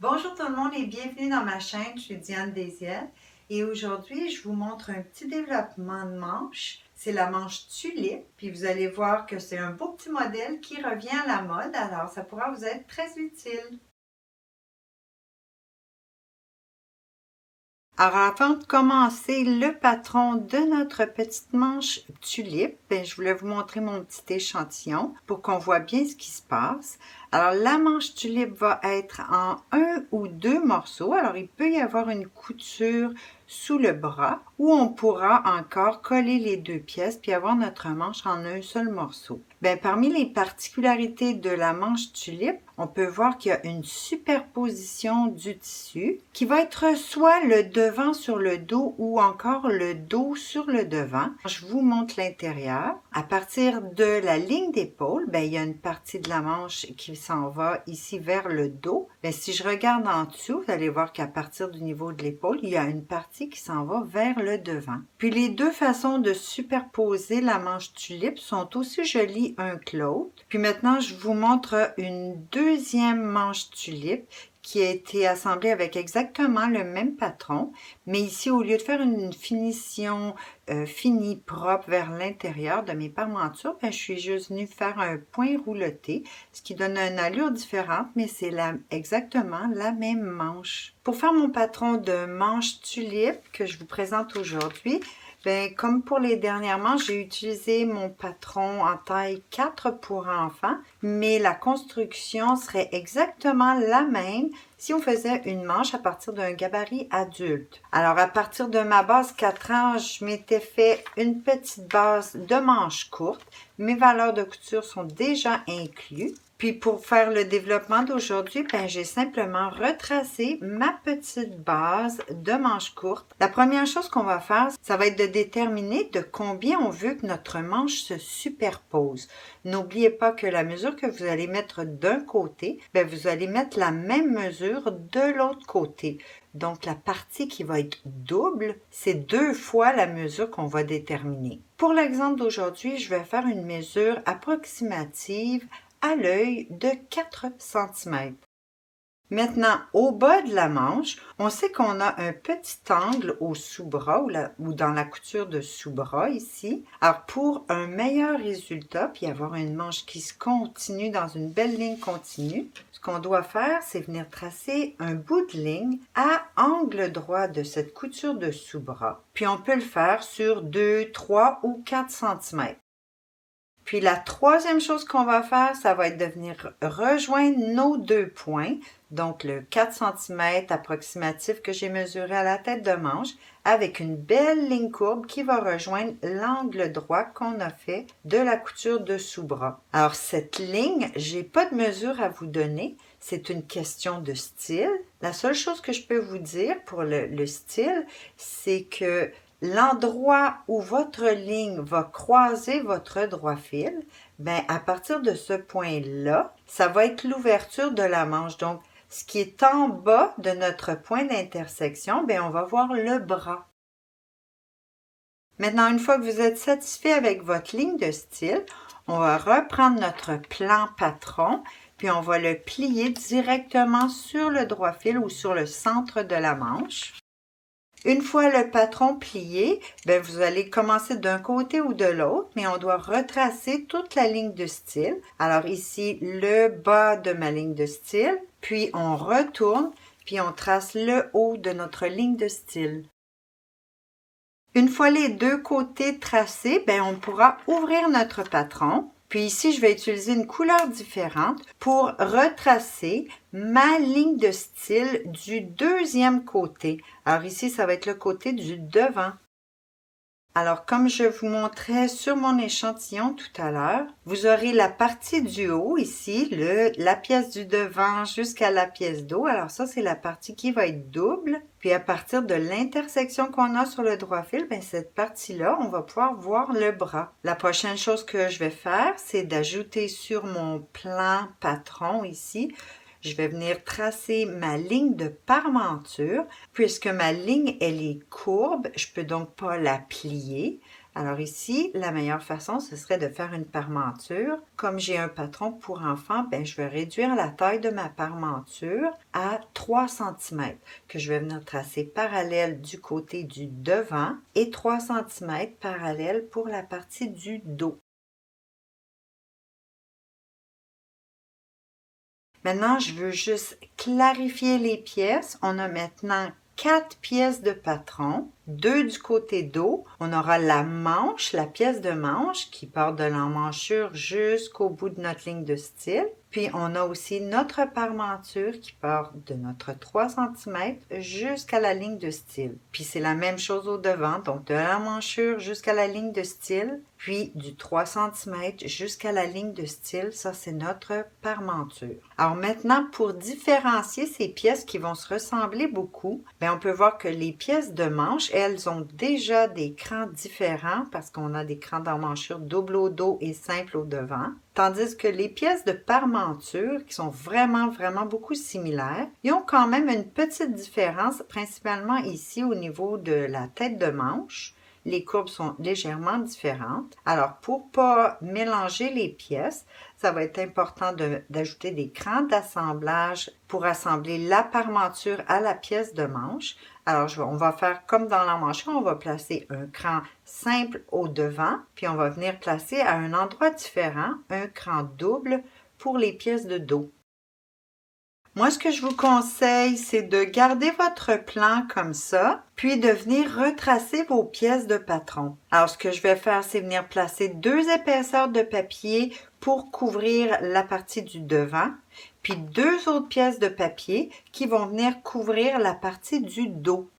Bonjour tout le monde et bienvenue dans ma chaîne, je suis Diane Desiel et aujourd'hui je vous montre un petit développement de manche. C'est la manche tulipe, puis vous allez voir que c'est un beau petit modèle qui revient à la mode, alors ça pourra vous être très utile. Alors avant de commencer le patron de notre petite manche tulipe, je voulais vous montrer mon petit échantillon pour qu'on voit bien ce qui se passe. Alors la manche tulipe va être en un ou deux morceaux. Alors il peut y avoir une couture sous le bras où on pourra encore coller les deux pièces puis avoir notre manche en un seul morceau. Parmi les particularités de la manche tulipe, on peut voir qu'il y a une superposition du tissu qui va être soit le devant sur le dos ou encore le dos sur le devant. Je vous montre l'intérieur. À partir de la ligne d'épaule, il y a une partie de la manche qui s'en va ici vers le dos. Si je regarde en dessous, vous allez voir qu'à partir du niveau de l'épaule, il y a une partie qui s'en va vers le devant. Puis les deux façons de superposer la manche tulipe sont aussi jolies un que l'autre. Puis maintenant, je vous montre une deuxième manche tulipe qui a été assemblée avec exactement le même patron, mais ici, au lieu de faire une finition finie, propre vers l'intérieur de mes parmentures, je suis juste venue faire un point rouloté, ce qui donne une allure différente, mais c'est exactement la même manche. Pour faire mon patron de manche tulipe que je vous présente aujourd'hui, comme pour les dernières manches, j'ai utilisé mon patron en taille 4 pour enfants, mais la construction serait exactement la même si on faisait une manche à partir d'un gabarit adulte. Alors, à partir de ma base 4 ans, je m'étais fait une petite base de manches courtes. Mes valeurs de couture sont déjà incluses. Puis pour faire le développement d'aujourd'hui, j'ai simplement retracé ma petite base de manches courtes. La première chose qu'on va faire, ça va être de déterminer de combien on veut que notre manche se superpose. N'oubliez pas que la mesure que vous allez mettre d'un côté, vous allez mettre la même mesure de l'autre côté. Donc, la partie qui va être double, c'est 2 fois la mesure qu'on va déterminer. Pour l'exemple d'aujourd'hui, je vais faire une mesure approximative à l'œil de 4 cm. Maintenant, au bas de la manche, on sait qu'on a un petit angle au sous-bras ou dans la couture de sous-bras ici. Alors, pour un meilleur résultat, puis avoir une manche qui se continue dans une belle ligne continue, ce qu'on doit faire, c'est venir tracer un bout de ligne à angle droit de cette couture de sous-bras. Puis, on peut le faire sur 2, 3 ou 4 cm. Puis la troisième chose qu'on va faire, ça va être de venir rejoindre nos deux points, donc le 4 cm approximatif que j'ai mesuré à la tête de manche, avec une belle ligne courbe qui va rejoindre l'angle droit qu'on a fait de la couture de sous-bras. Alors cette ligne, j'ai pas de mesure à vous donner, c'est une question de style. La seule chose que je peux vous dire pour le style, c'est que l'endroit où votre ligne va croiser votre droit fil, à partir de ce point-là, ça va être l'ouverture de la manche. Donc, ce qui est en bas de notre point d'intersection, on va voir le bras. Maintenant, une fois que vous êtes satisfait avec votre ligne de style, on va reprendre notre plan patron, puis on va le plier directement sur le droit fil ou sur le centre de la manche. Une fois le patron plié, vous allez commencer d'un côté ou de l'autre, mais on doit retracer toute la ligne de style. Alors ici, le bas de ma ligne de style, puis on retourne, puis on trace le haut de notre ligne de style. Une fois les deux côtés tracés, on pourra ouvrir notre patron. Puis ici, je vais utiliser une couleur différente pour retracer ma ligne de style du deuxième côté. Alors ici, ça va être le côté du devant. Alors, comme je vous montrais sur mon échantillon tout à l'heure, vous aurez la partie du haut ici, la pièce du devant jusqu'à la pièce d'eau. Alors ça, c'est la partie qui va être double. Puis à partir de l'intersection qu'on a sur le droit fil, cette partie-là, on va pouvoir voir le bras. La prochaine chose que je vais faire, c'est d'ajouter sur mon plan patron ici, je vais venir tracer ma ligne de parmenture. Puisque ma ligne, elle est courbe, je ne peux donc pas la plier. Alors ici, la meilleure façon, ce serait de faire une parmenture. Comme j'ai un patron pour enfants, je vais réduire la taille de ma parmenture à 3 cm que je vais venir tracer parallèle du côté du devant et 3 cm parallèle pour la partie du dos. Maintenant, je veux juste clarifier les pièces. On a maintenant 4 pièces de patron, 2 du côté dos. On aura la manche, la pièce de manche qui part de l'emmanchure jusqu'au bout de notre ligne de style. Puis on a aussi notre parmenture qui part de notre 3 cm jusqu'à la ligne de style. Puis c'est la même chose au devant, donc de l'emmanchure jusqu'à la ligne de style, puis du 3 cm jusqu'à la ligne de style, ça c'est notre parmenture. Alors maintenant, pour différencier ces pièces qui vont se ressembler beaucoup, on peut voir que les pièces de manche, elles ont déjà des crans différents parce qu'on a des crans d'emmanchure double au dos et simple au devant. Tandis que les pièces de parmenture, qui sont vraiment beaucoup similaires, ils ont quand même une petite différence, principalement ici au niveau de la tête de manche. Les courbes sont légèrement différentes. Alors, pour pas mélanger les pièces, ça va être important d'ajouter des crans d'assemblage pour assembler la parmenture à la pièce de manche. Alors, on va faire comme dans l'emmanchure, on va placer un cran simple au devant, puis on va venir placer à un endroit différent un cran double pour les pièces de dos. Moi, ce que je vous conseille, c'est de garder votre plan comme ça, puis de venir retracer vos pièces de patron. Alors, ce que je vais faire, c'est venir placer 2 épaisseurs de papier pour couvrir la partie du devant, puis 2 autres pièces de papier qui vont venir couvrir la partie du dos.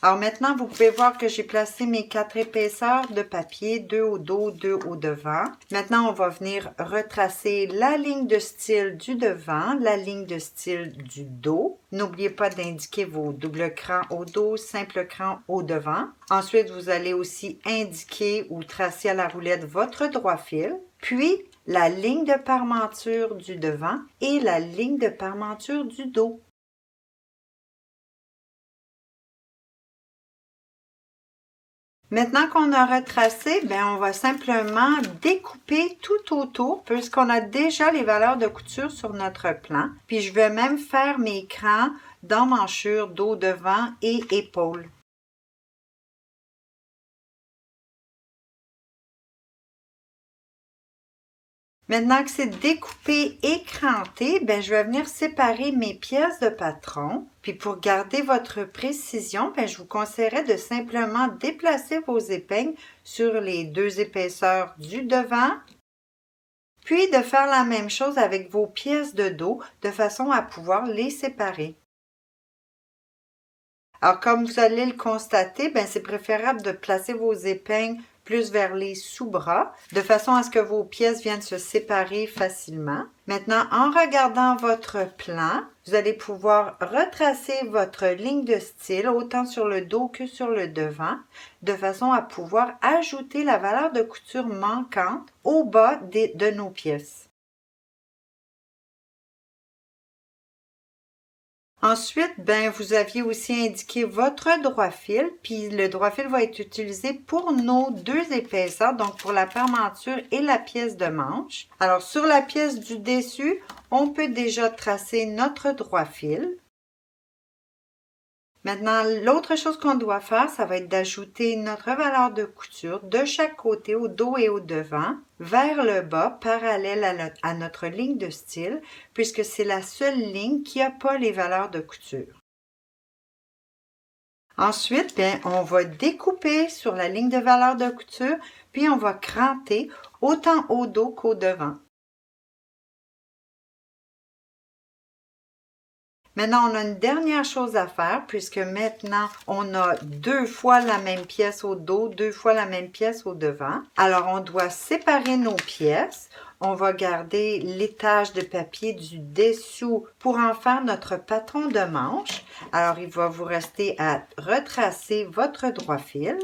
Alors maintenant, vous pouvez voir que j'ai placé mes 4 épaisseurs de papier, 2 au dos, 2 au devant. Maintenant, on va venir retracer la ligne de style du devant, la ligne de style du dos. N'oubliez pas d'indiquer vos doubles crans au dos, simple cran au devant. Ensuite, vous allez aussi indiquer ou tracer à la roulette votre droit fil. Puis, la ligne de parmenture du devant et la ligne de parmenture du dos. Maintenant qu'on a retracé, on va simplement découper tout autour puisqu'on a déjà les valeurs de couture sur notre plan. Puis je vais même faire mes crans d'emmanchure, dos devant et épaules. Maintenant que c'est découpé et cranté, je vais venir séparer mes pièces de patron. Puis pour garder votre précision, je vous conseillerais de simplement déplacer vos épingles sur les 2 épaisseurs du devant. Puis de faire la même chose avec vos pièces de dos de façon à pouvoir les séparer. Alors comme vous allez le constater, c'est préférable de placer vos épingles plus vers les sous-bras, de façon à ce que vos pièces viennent se séparer facilement. Maintenant, en regardant votre plan, vous allez pouvoir retracer votre ligne de style autant sur le dos que sur le devant, de façon à pouvoir ajouter la valeur de couture manquante au bas de nos pièces. Ensuite, vous aviez aussi indiqué votre droit fil, puis le droit fil va être utilisé pour nos 2 épaisseurs, donc pour la parmenture et la pièce de manche. Alors, sur la pièce du dessus, on peut déjà tracer notre droit fil. Maintenant, l'autre chose qu'on doit faire, ça va être d'ajouter notre valeur de couture de chaque côté, au dos et au devant, vers le bas, parallèle à notre ligne de style, puisque c'est la seule ligne qui n'a pas les valeurs de couture. Ensuite, on va découper sur la ligne de valeur de couture, puis on va cranter autant au dos qu'au devant. Maintenant, on a une dernière chose à faire puisque maintenant, on a 2 fois la même pièce au dos, 2 fois la même pièce au devant. Alors, on doit séparer nos pièces. On va garder l'étage de papier du dessous pour en faire notre patron de manche. Alors, il va vous rester à retracer votre droit fil.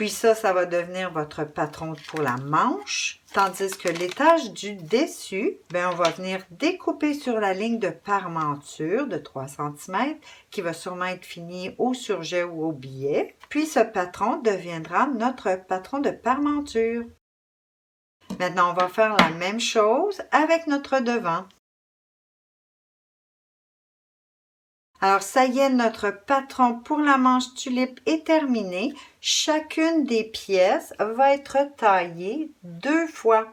Puis ça va devenir votre patron pour la manche. Tandis que l'étage du dessus, on va venir découper sur la ligne de parmenture de 3 cm qui va sûrement être fini au surjet ou au billet. Puis ce patron deviendra notre patron de parmenture. Maintenant, on va faire la même chose avec notre devant. Alors, ça y est, notre patron pour la manche tulipe est terminé. Chacune des pièces va être taillée 2 fois.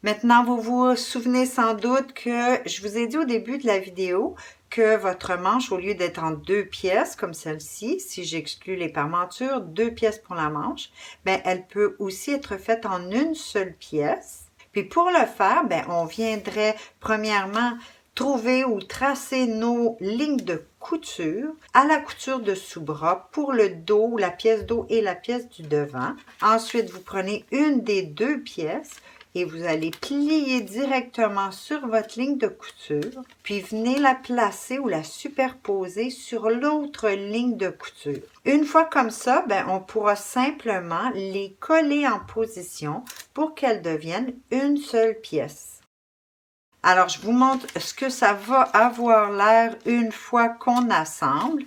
Maintenant, vous vous souvenez sans doute que je vous ai dit au début de la vidéo que votre manche, au lieu d'être en 2 pièces comme celle-ci, si j'exclus les parmentures, 2 pièces pour la manche, elle peut aussi être faite en une seule pièce. Puis pour le faire, on viendrait premièrement trouver ou tracer nos lignes de couture à la couture de sous-bras pour le dos, la pièce dos et la pièce du devant. Ensuite, vous prenez une des 2 pièces et vous allez plier directement sur votre ligne de couture, puis venez la placer ou la superposer sur l'autre ligne de couture. Une fois comme ça, on pourra simplement les coller en position pour qu'elles deviennent une seule pièce. Alors, je vous montre ce que ça va avoir l'air une fois qu'on assemble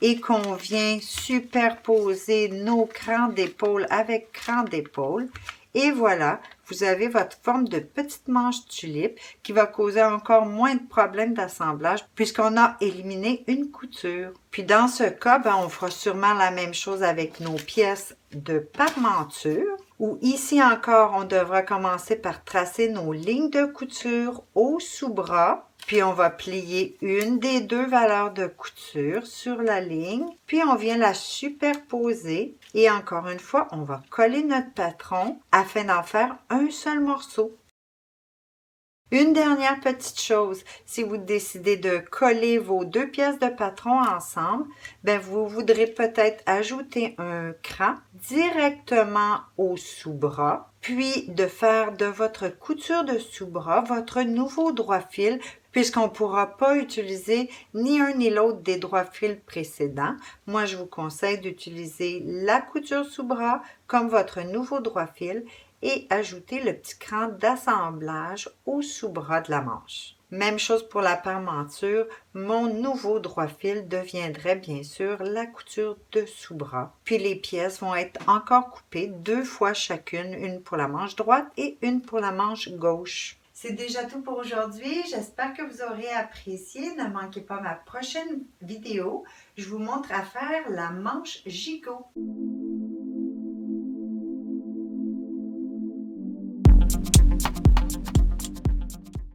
et qu'on vient superposer nos crans d'épaule avec crans d'épaule. Et voilà, vous avez votre forme de petite manche tulipe qui va causer encore moins de problèmes d'assemblage puisqu'on a éliminé une couture. Puis dans ce cas, on fera sûrement la même chose avec nos pièces de parmenture. Où ici encore, on devra commencer par tracer nos lignes de couture au sous-bras. Puis on va plier une des 2 valeurs de couture sur la ligne. Puis on vient la superposer. Et encore une fois, on va coller notre patron afin d'en faire un seul morceau. Une dernière petite chose, si vous décidez de coller vos 2 pièces de patron ensemble, vous voudrez peut-être ajouter un cran directement au sous-bras, puis de faire de votre couture de sous-bras votre nouveau droit fil, puisqu'on ne pourra pas utiliser ni un ni l'autre des droits fils précédents. Moi, je vous conseille d'utiliser la couture sous-bras comme votre nouveau droit fil et ajouter le petit cran d'assemblage au sous-bras de la manche. Même chose pour la parmenture, mon nouveau droit fil deviendrait bien sûr la couture de sous-bras. Puis les pièces vont être encore coupées 2 fois chacune, une pour la manche droite et une pour la manche gauche. C'est déjà tout pour aujourd'hui. J'espère que vous aurez apprécié. Ne manquez pas ma prochaine vidéo. Je vous montre à faire la manche gigot.